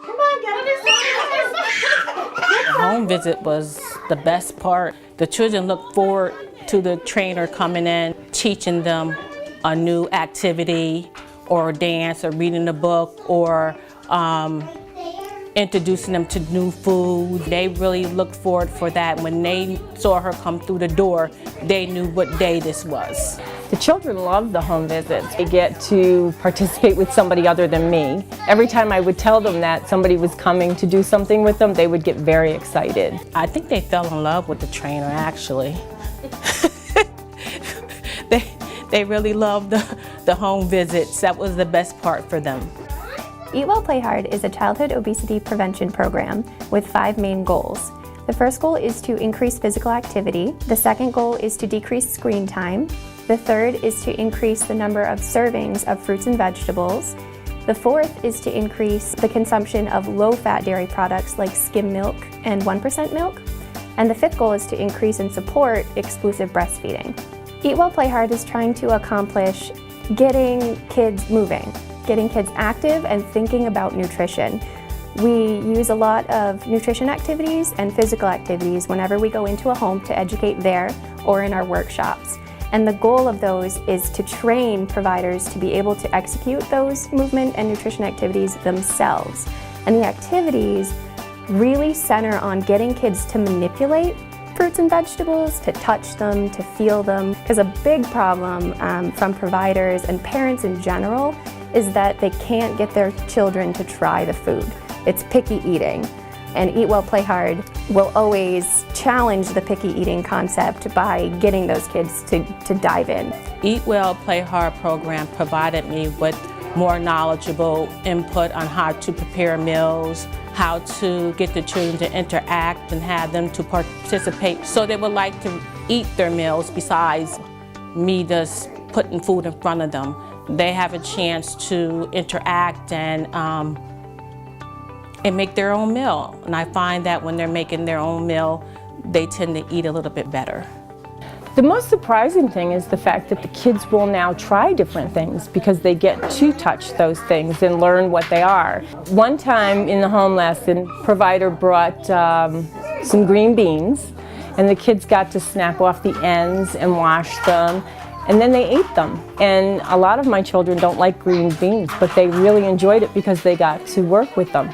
Come on, get The home visit was the best part. The children looked forward to the trainer coming in, teaching them a new activity or dance or reading a book or introducing them to new food. They really looked forward for that. When they saw her come through the door, they knew what day this was. The children love the home visits. They get to participate with somebody other than me. Every time I would tell them that somebody was coming to do something with them, they would get very excited. I think they fell in love with the trainer, actually. They really loved the home visits. That was the best part for them. Eat Well, Play Hard is a childhood obesity prevention program with 5 main goals. The first goal is to increase physical activity. The second goal is to decrease screen time. The third is to increase the number of servings of fruits and vegetables. The fourth is to increase the consumption of low-fat dairy products like skim milk and 1% milk. And the fifth goal is to increase and support exclusive breastfeeding. Eat Well, Play Hard is trying to accomplish getting kids moving, getting kids active and thinking about nutrition. We use a lot of nutrition activities and physical activities whenever we go into a home to educate there or in our workshops. And the goal of those is to train providers to be able to execute those movement and nutrition activities themselves. And the activities really center on getting kids to manipulate fruits and vegetables, to touch them, to feel them. Because a big problem from providers and parents in general is that they can't get their children to try the food. It's picky eating. And Eat Well, Play Hard will always challenge the picky eating concept by getting those kids to dive in. Eat Well, Play Hard program provided me with more knowledgeable input on how to prepare meals, how to get the children to interact and have them to participate so they would like to eat their meals besides me just putting food in front of them. They have a chance to interact and make their own meal. And I find that when they're making their own meal, they tend to eat a little bit better. The most surprising thing is the fact that the kids will now try different things because they get to touch those things and learn what they are. One time in the home lesson, provider brought some green beans and the kids got to snap off the ends and wash them. And then they ate them. And a lot of my children don't like green beans, but they really enjoyed it because they got to work with them.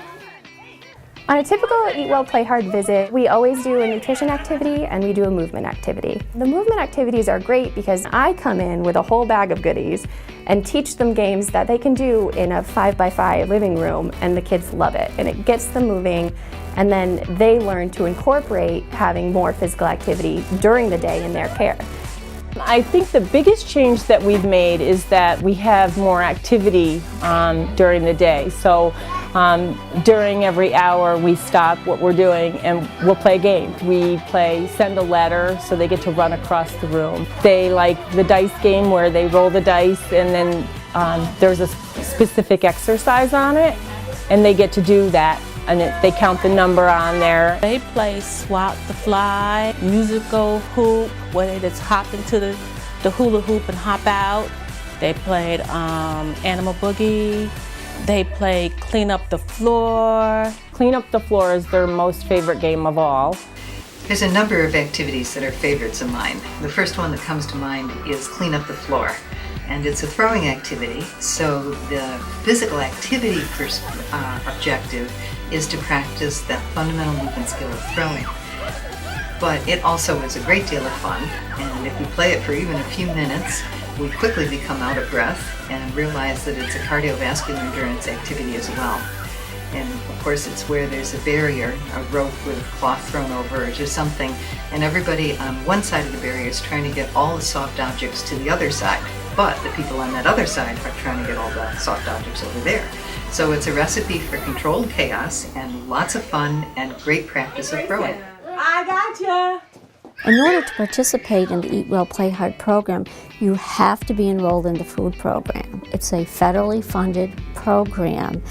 On a typical Eat Well, Play Hard visit, we always do a nutrition activity and we do a movement activity. The movement activities are great because I come in with a whole bag of goodies and teach them games that they can do in a 5x5 living room, and the kids love it. And it gets them moving, and then they learn to incorporate having more physical activity during the day in their care. I think the biggest change that we've made is that we have more activity during the day. So during every hour we stop what we're doing and we'll play games. We play Send a Letter, so they get to run across the room. They like the dice game where they roll the dice and then there's a specific exercise on it and they get to do that. And they count the number on there. They play Swat the Fly, musical hoop, where they just hop into the hula hoop and hop out. They played Animal Boogie. They played Clean Up the Floor. Clean Up the Floor is their most favorite game of all. There's a number of activities that are favorites of mine. The first one that comes to mind is Clean Up the Floor. And it's a throwing activity, so the physical activity objective is to practice that fundamental movement skill of throwing. But it also is a great deal of fun, and if we play it for even a few minutes, we quickly become out of breath and realize that it's a cardiovascular endurance activity as well. And of course it's where there's a barrier, a rope with cloth thrown over it or something, and everybody on one side of the barrier is trying to get all the soft objects to the other side. But the people on that other side are trying to get all the soft objects over there. So it's a recipe for controlled chaos and lots of fun and great practice of throwing. I gotcha. In order to participate in the Eat Well, Play Hard program, you have to be enrolled in the food program. It's a federally funded program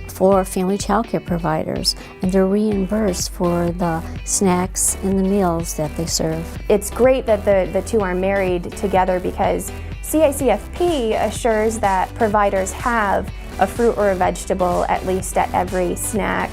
for family child care providers, and they're reimbursed for the snacks and the meals that they serve. It's great that the two are married together because CICFP assures that providers have a fruit or a vegetable at least at every snack,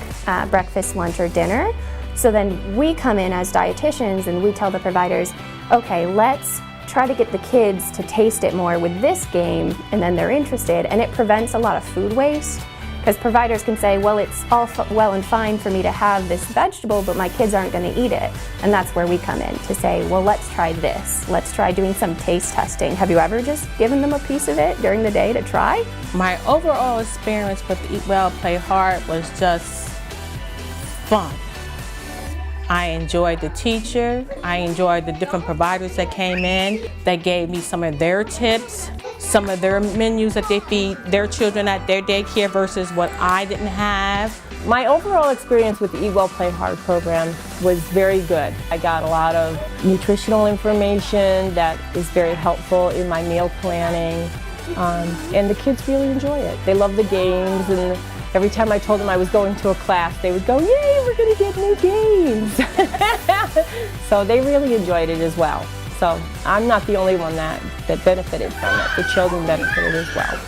breakfast, lunch, or dinner. So then we come in as dietitians and we tell the providers, okay, let's try to get the kids to taste it more with this game, and then they're interested, and it prevents a lot of food waste. Because providers can say, well, it's all well and fine for me to have this vegetable, but my kids aren't going to eat it. And that's where we come in to say, well, let's try this. Let's try doing some taste testing. Have you ever just given them a piece of it during the day to try? My overall experience with Eat Well, Play Hard was just fun. I enjoyed the teacher. I enjoyed the different providers that came in. They gave me some of their tips, some of their menus that they feed their children at their daycare versus what I didn't have. My overall experience with the Eat Well, Play Hard program was very good. I got a lot of nutritional information that is very helpful in my meal planning, and the kids really enjoy it. They love the games, and every time I told them I was going to a class, they would go, yay, we're going to get new games. So they really enjoyed it as well. So I'm not the only one that benefited from it. The children benefited as well.